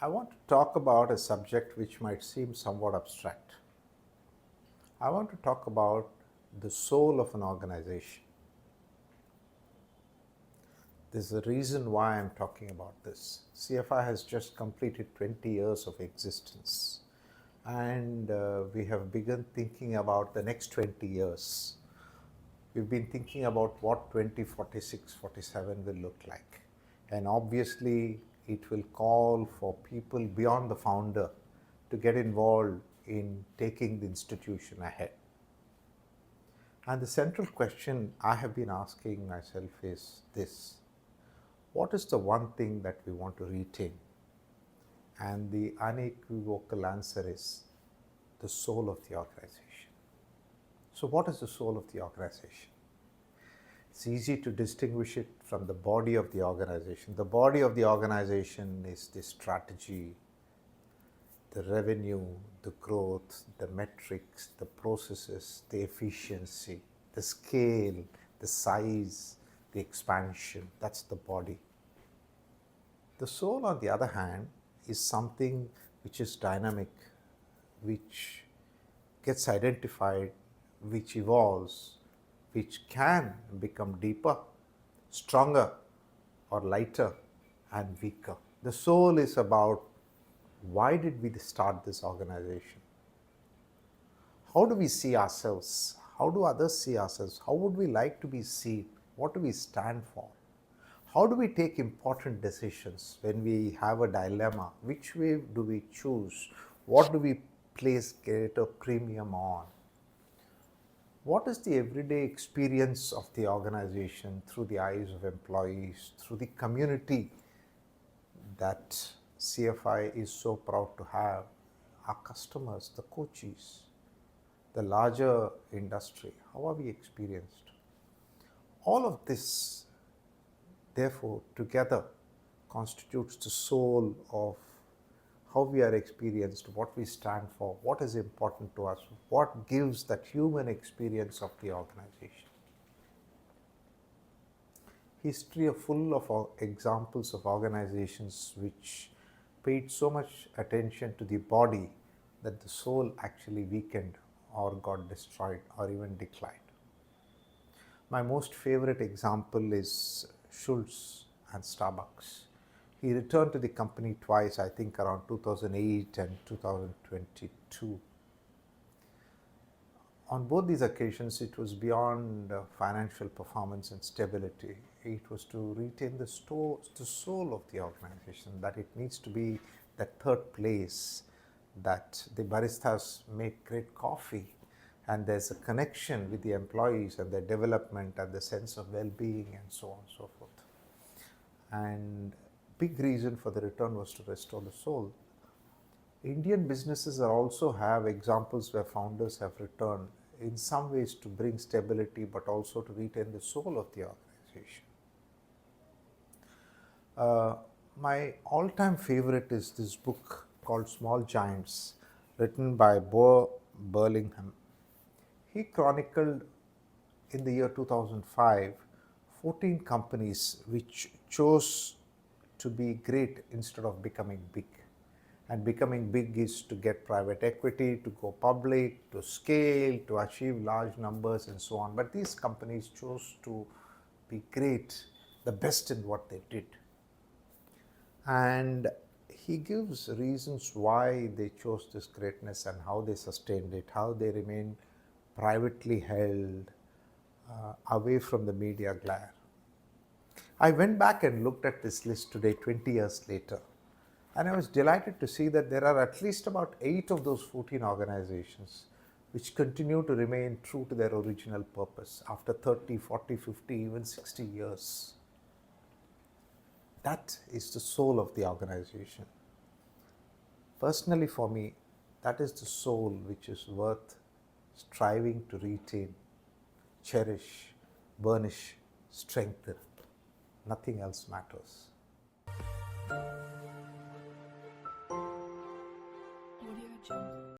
I want to talk about a subject which might seem somewhat abstract. I want to talk about the soul of an organization. There's a reason why I'm talking about this. CFI has just completed 20 years of existence, and we have begun thinking about the next 20 years. We've been thinking about what 2046, 47 will look like. And obviously, it will call for people beyond the founder to get involved in taking the institution ahead. And the central question I have been asking myself is this: what is the one thing that we want to retain? And the unequivocal answer is the soul of the organization. So, what is the soul of the organization? It's easy to distinguish it from the body of the organization. The body of the organization is the strategy, the revenue, the growth, the metrics, the processes, the efficiency, the scale, the size, the expansion. That's the body. The soul, on the other hand, is something which is dynamic, which gets identified, which evolves, which can become deeper, stronger, or lighter and weaker. The soul is about why did we start this organization? How do we see ourselves? How do others see ourselves? How would we like to be seen? What do we stand for? How do we take important decisions when we have a dilemma? Which way do we choose? What do we place greater premium on? What is the everyday experience of the organization through the eyes of employees, through the community that CFI is so proud to have, our customers, the coaches, the larger industry? How are we experienced? All of this, therefore, together constitutes the soul of how we are experienced, what we stand for, what is important to us, what gives that human experience of the organization. History is full of examples of organizations which paid so much attention to the body that the soul actually weakened or got destroyed or even declined. My most favorite example is Schultz and Starbucks. He returned to the company twice, I think around 2008 and 2022. On both these occasions, it was beyond financial performance and stability. It was to retain the soul of the organization, that it needs to be that third place, that the baristas make great coffee, and there's a connection with the employees and their development and the sense of well-being and so on and so forth. And big reason for the return was to restore the soul. Indian businesses also have examples where founders have returned in some ways to bring stability, but also to retain the soul of the organization. My all-time favorite is this book called Small Giants, written by Bo Burlingham. He chronicled in the year 2005 14 companies which chose to be great instead of becoming big. And becoming big is to get private equity, to go public, to scale, to achieve large numbers and so on. But these companies chose to be great, the best in what they did. And he gives reasons why they chose this greatness and how they sustained it, how they remained privately held, away from the media glare. I went back and looked at this list today, 20 years later, and I was delighted to see that there are at least about 8 of those 14 organizations which continue to remain true to their original purpose after 30, 40, 50, even 60 years. That is the soul of the organization. Personally, for me, that is the soul which is worth striving to retain, cherish, burnish, strengthen. Nothing else matters.